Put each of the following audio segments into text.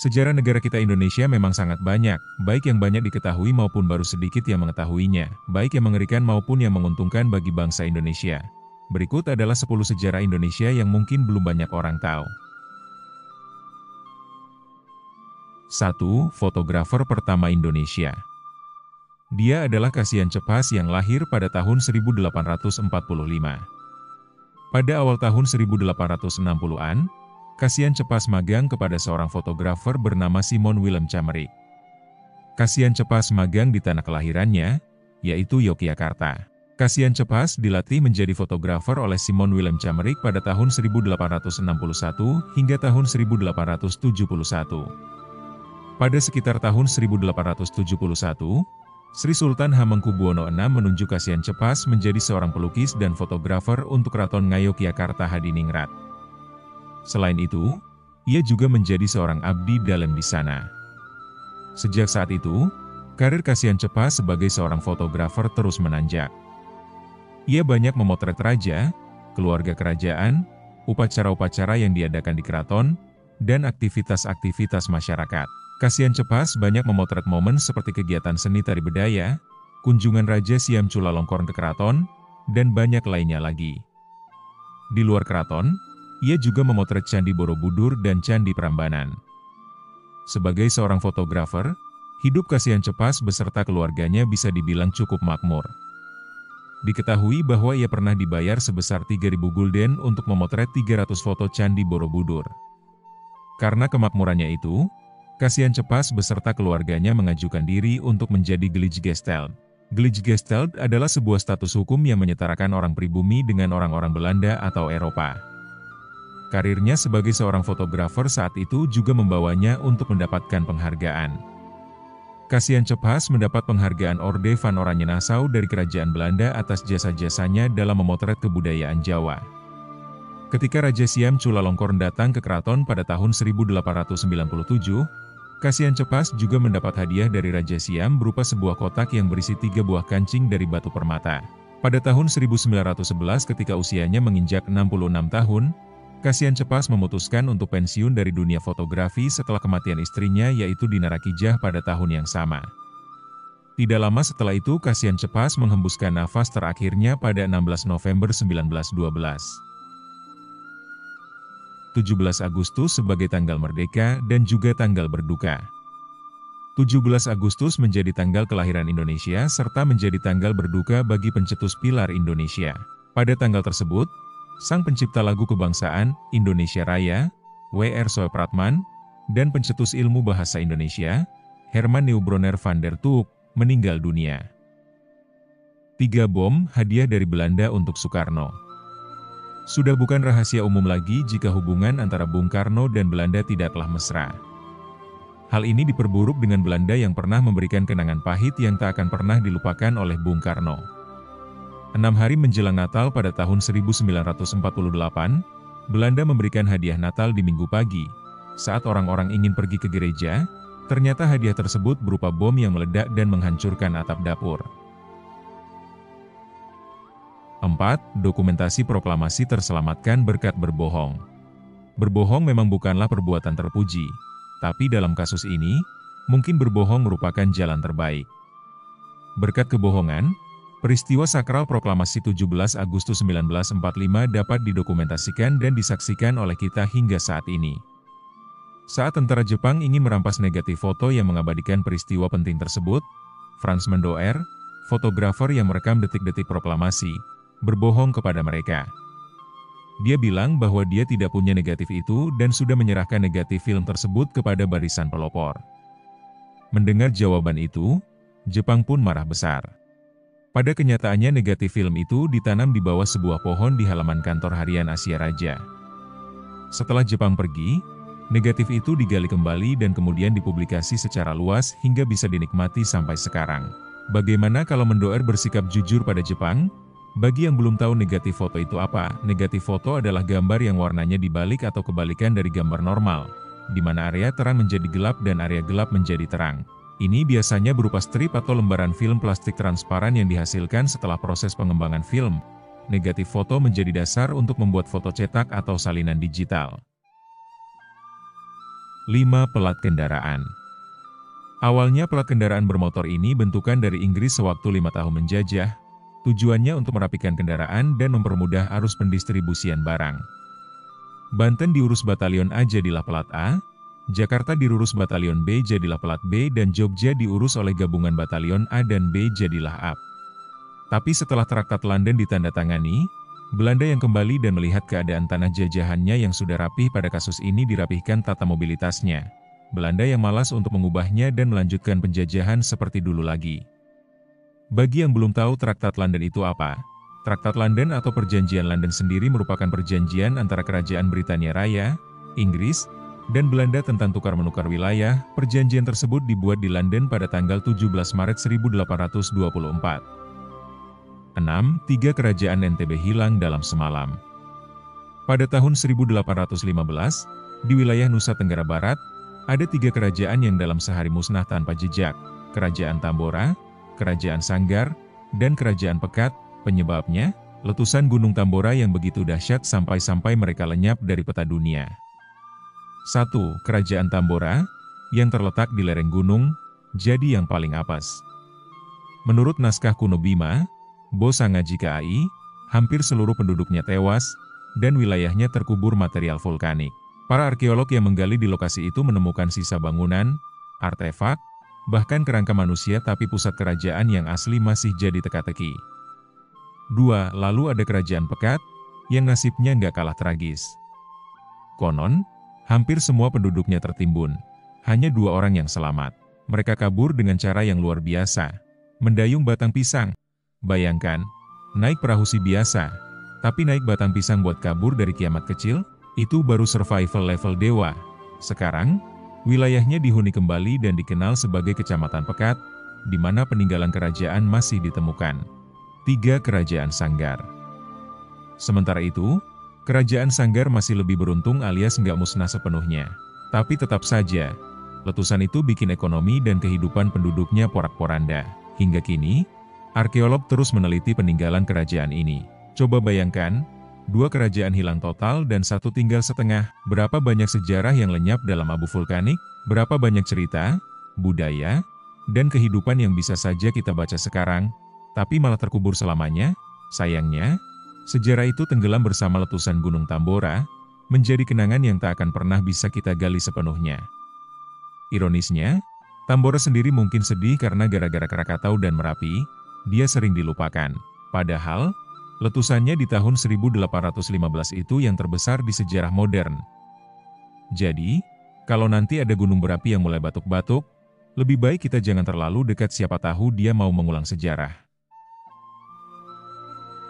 Sejarah negara kita Indonesia memang sangat banyak, baik yang banyak diketahui maupun baru sedikit yang mengetahuinya, baik yang mengerikan maupun yang menguntungkan bagi bangsa Indonesia. Berikut adalah 10 sejarah Indonesia yang mungkin belum banyak orang tahu. 1. Fotografer pertama Indonesia. Dia adalah Kasihan Cepas yang lahir pada tahun 1845. Pada awal tahun 1860-an, Kasihan Cepas magang kepada seorang fotografer bernama Simon Willem Cammerik. Kasihan Cepas magang di tanah kelahirannya, yaitu Yogyakarta. Kasihan Cepas dilatih menjadi fotografer oleh Simon Willem Cammerik pada tahun 1861 hingga tahun 1871. Pada sekitar tahun 1871, Sri Sultan Hamengkubuwono VI menunjuk Kasihan Cepas menjadi seorang pelukis dan fotografer untuk Keraton Ngayogyakarta Hadiningrat. Selain itu, ia juga menjadi seorang abdi dalam di sana. Sejak saat itu, karir Kasihan Cepas sebagai seorang fotografer terus menanjak. Ia banyak memotret raja, keluarga kerajaan, upacara-upacara yang diadakan di keraton, dan aktivitas-aktivitas masyarakat. Kasihan Cepas banyak memotret momen seperti kegiatan seni tari bedaya, kunjungan Raja Siam Chulalongkorn ke keraton, dan banyak lainnya lagi. Di luar keraton, ia juga memotret Candi Borobudur dan Candi Prambanan. Sebagai seorang fotografer, hidup Kasihan Cepas beserta keluarganya bisa dibilang cukup makmur. Diketahui bahwa ia pernah dibayar sebesar 3.000 gulden untuk memotret 300 foto Candi Borobudur. Karena kemakmurannya itu, Kasihan Cepas beserta keluarganya mengajukan diri untuk menjadi Gelijkgesteld. Gelijkgesteld adalah sebuah status hukum yang menyetarakan orang pribumi dengan orang-orang Belanda atau Eropa. Karirnya sebagai seorang fotografer saat itu juga membawanya untuk mendapatkan penghargaan. Kasihan Cepas mendapat penghargaan Orde van Oranje Nassau dari Kerajaan Belanda atas jasa-jasanya dalam memotret kebudayaan Jawa. Ketika Raja Siam Chulalongkorn datang ke keraton pada tahun 1897, Kasihan Cepas juga mendapat hadiah dari Raja Siam berupa sebuah kotak yang berisi 3 buah kancing dari batu permata. Pada tahun 1911 ketika usianya menginjak 66 tahun, Kasihan Cepas memutuskan untuk pensiun dari dunia fotografi setelah kematian istrinya yaitu Dinara Kijah pada tahun yang sama. Tidak lama setelah itu Kasihan Cepas menghembuskan nafas terakhirnya pada 16 November 1912. 17 Agustus sebagai tanggal merdeka dan juga tanggal berduka. 17 Agustus menjadi tanggal kelahiran Indonesia serta menjadi tanggal berduka bagi pencetus pilar Indonesia. Pada tanggal tersebut, sang pencipta lagu kebangsaan, Indonesia Raya, W.R. Soepratman, dan pencetus ilmu bahasa Indonesia, Herman Neubronner van der Tuuk, meninggal dunia. 3 bom hadiah dari Belanda untuk Soekarno. Sudah bukan rahasia umum lagi jika hubungan antara Bung Karno dan Belanda tidaklah mesra. Hal ini diperburuk dengan Belanda yang pernah memberikan kenangan pahit yang tak akan pernah dilupakan oleh Bung Karno. 6 hari menjelang Natal pada tahun 1948, Belanda memberikan hadiah Natal di Minggu pagi. Saat orang-orang ingin pergi ke gereja, ternyata hadiah tersebut berupa bom yang meledak dan menghancurkan atap dapur. 4. Dokumentasi proklamasi terselamatkan berkat berbohong. Berbohong memang bukanlah perbuatan terpuji, tapi dalam kasus ini, mungkin berbohong merupakan jalan terbaik. Berkat kebohongan, peristiwa sakral proklamasi 17 Agustus 1945 dapat didokumentasikan dan disaksikan oleh kita hingga saat ini. Saat tentara Jepang ingin merampas negatif foto yang mengabadikan peristiwa penting tersebut, Frans Mendoer, fotografer yang merekam detik-detik proklamasi, berbohong kepada mereka. Dia bilang bahwa dia tidak punya negatif itu dan sudah menyerahkan negatif film tersebut kepada barisan pelopor. Mendengar jawaban itu, Jepang pun marah besar. Pada kenyataannya negatif film itu ditanam di bawah sebuah pohon di halaman kantor harian Asia Raja. Setelah Jepang pergi, negatif itu digali kembali dan kemudian dipublikasi secara luas hingga bisa dinikmati sampai sekarang. Bagaimana kalau Mendoer bersikap jujur pada Jepang? Bagi yang belum tahu negatif foto itu apa, negatif foto adalah gambar yang warnanya dibalik atau kebalikan dari gambar normal, di mana area terang menjadi gelap dan area gelap menjadi terang. Ini biasanya berupa strip atau lembaran film plastik transparan yang dihasilkan setelah proses pengembangan film. Negatif foto menjadi dasar untuk membuat foto cetak atau salinan digital. 5. 5. Pelat kendaraan. Awalnya pelat kendaraan bermotor ini bentukan dari Inggris sewaktu 5 tahun menjajah, tujuannya untuk merapikan kendaraan dan mempermudah arus pendistribusian barang. Banten diurus Batalion A jadilah pelat A, Jakarta diurus Batalion B jadilah pelat B dan Jogja diurus oleh gabungan Batalion A dan B jadilah AP. Tapi setelah Traktat London ditandatangani, Belanda yang kembali dan melihat keadaan tanah jajahannya yang sudah rapih pada kasus ini dirapihkan tata mobilitasnya. Belanda yang malas untuk mengubahnya dan melanjutkan penjajahan seperti dulu lagi. Bagi yang belum tahu Traktat London itu apa, Traktat London atau Perjanjian London sendiri merupakan perjanjian antara Kerajaan Britania Raya, Inggris, dan Belanda tentang tukar-menukar wilayah. Perjanjian tersebut dibuat di London pada tanggal 17 Maret 1824. 6. 3 kerajaan NTB hilang dalam semalam. Pada tahun 1815, di wilayah Nusa Tenggara Barat, ada 3 kerajaan yang dalam sehari musnah tanpa jejak, Kerajaan Tambora, Kerajaan Sanggar, dan Kerajaan Pekat. Penyebabnya, letusan Gunung Tambora yang begitu dahsyat sampai-sampai mereka lenyap dari peta dunia. 1. Kerajaan Tambora, yang terletak di lereng gunung, jadi yang paling apes. Menurut naskah kuno Bima, Bosangaji-Kai, hampir seluruh penduduknya tewas, dan wilayahnya terkubur material vulkanik. Para arkeolog yang menggali di lokasi itu menemukan sisa bangunan, artefak, bahkan kerangka manusia tapi pusat kerajaan yang asli masih jadi teka-teki. 2. Lalu ada Kerajaan Pekat, yang nasibnya nggak kalah tragis. Konon, hampir semua penduduknya tertimbun. Hanya 2 orang yang selamat. Mereka kabur dengan cara yang luar biasa. Mendayung batang pisang. Bayangkan, naik perahu sih biasa. Tapi naik batang pisang buat kabur dari kiamat kecil, itu baru survival level dewa. Sekarang, wilayahnya dihuni kembali dan dikenal sebagai Kecamatan Pekat, di mana peninggalan kerajaan masih ditemukan. 3. Kerajaan Sanggar. Sementara itu, Kerajaan Sanggar masih lebih beruntung alias nggak musnah sepenuhnya. Tapi tetap saja, letusan itu bikin ekonomi dan kehidupan penduduknya porak-poranda. Hingga kini, arkeolog terus meneliti peninggalan kerajaan ini. Coba bayangkan, 2 kerajaan hilang total dan 1 tinggal setengah. Berapa banyak sejarah yang lenyap dalam abu vulkanik? Berapa banyak cerita, budaya, dan kehidupan yang bisa saja kita baca sekarang, tapi malah terkubur selamanya? Sayangnya, sejarah itu tenggelam bersama letusan Gunung Tambora, menjadi kenangan yang tak akan pernah bisa kita gali sepenuhnya. Ironisnya, Tambora sendiri mungkin sedih karena gara-gara Krakatau dan Merapi, dia sering dilupakan. Padahal, letusannya di tahun 1815 itu yang terbesar di sejarah modern. Jadi, kalau nanti ada gunung berapi yang mulai batuk-batuk, lebih baik kita jangan terlalu dekat, siapa tahu dia mau mengulang sejarah.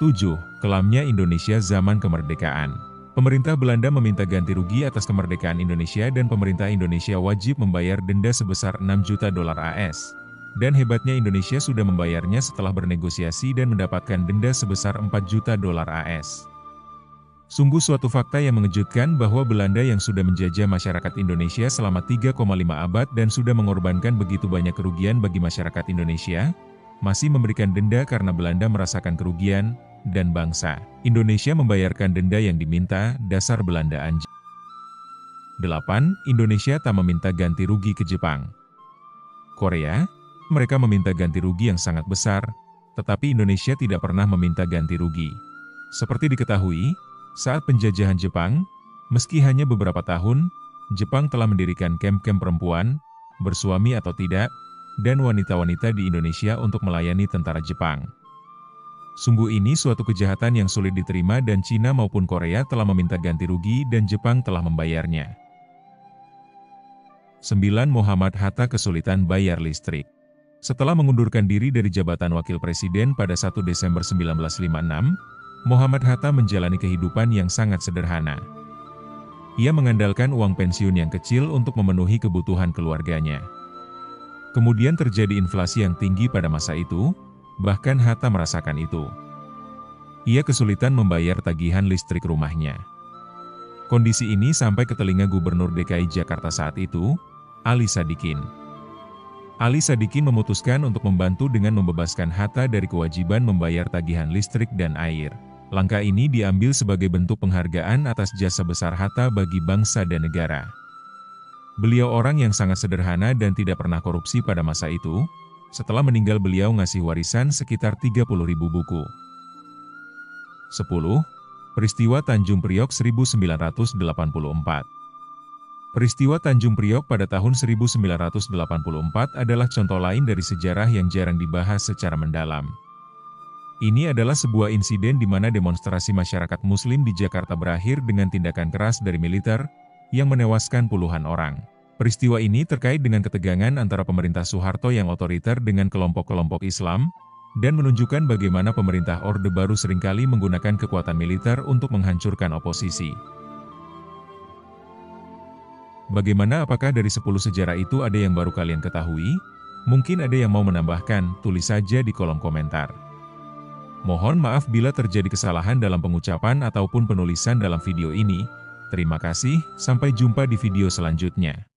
7. Kelamnya Indonesia zaman kemerdekaan. Pemerintah Belanda meminta ganti rugi atas kemerdekaan Indonesia dan pemerintah Indonesia wajib membayar denda sebesar 6 juta dolar AS. Dan hebatnya Indonesia sudah membayarnya setelah bernegosiasi dan mendapatkan denda sebesar 4 juta dolar AS. Sungguh suatu fakta yang mengejutkan bahwa Belanda yang sudah menjajah masyarakat Indonesia selama 3,5 abad dan sudah mengorbankan begitu banyak kerugian bagi masyarakat Indonesia, masih memberikan denda karena Belanda merasakan kerugian, dan bangsa Indonesia membayarkan denda yang diminta. Dasar Belanda anjing. 8. Indonesia tak meminta ganti rugi ke Jepang. Korea, mereka meminta ganti rugi yang sangat besar, tetapi Indonesia tidak pernah meminta ganti rugi. Seperti diketahui, saat penjajahan Jepang, meski hanya beberapa tahun, Jepang telah mendirikan kamp-kamp perempuan, bersuami atau tidak, dan wanita-wanita di Indonesia untuk melayani tentara Jepang. Sungguh ini suatu kejahatan yang sulit diterima dan Cina maupun Korea telah meminta ganti rugi dan Jepang telah membayarnya. 9. Muhammad Hatta kesulitan bayar listrik. Setelah mengundurkan diri dari jabatan wakil presiden pada 1 Desember 1956, Muhammad Hatta menjalani kehidupan yang sangat sederhana. Ia mengandalkan uang pensiun yang kecil untuk memenuhi kebutuhan keluarganya. Kemudian terjadi inflasi yang tinggi pada masa itu, bahkan Hatta merasakan itu. Ia kesulitan membayar tagihan listrik rumahnya. Kondisi ini sampai ke telinga Gubernur DKI Jakarta saat itu, Ali Sadikin. Ali Sadikin memutuskan untuk membantu dengan membebaskan Hatta dari kewajiban membayar tagihan listrik dan air. Langkah ini diambil sebagai bentuk penghargaan atas jasa besar Hatta bagi bangsa dan negara. Beliau orang yang sangat sederhana dan tidak pernah korupsi pada masa itu. Setelah meninggal beliau ngasih warisan sekitar 30.000 buku. 10. Peristiwa Tanjung Priok 1984. Peristiwa Tanjung Priok pada tahun 1984 adalah contoh lain dari sejarah yang jarang dibahas secara mendalam. Ini adalah sebuah insiden di mana demonstrasi masyarakat Muslim di Jakarta berakhir dengan tindakan keras dari militer yang menewaskan puluhan orang. Peristiwa ini terkait dengan ketegangan antara pemerintah Soeharto yang otoriter dengan kelompok-kelompok Islam, dan menunjukkan bagaimana pemerintah Orde Baru seringkali menggunakan kekuatan militer untuk menghancurkan oposisi. Bagaimana, apakah dari 10 sejarah itu ada yang baru kalian ketahui? Mungkin ada yang mau menambahkan, tulis saja di kolom komentar. Mohon maaf bila terjadi kesalahan dalam pengucapan ataupun penulisan dalam video ini. Terima kasih, sampai jumpa di video selanjutnya.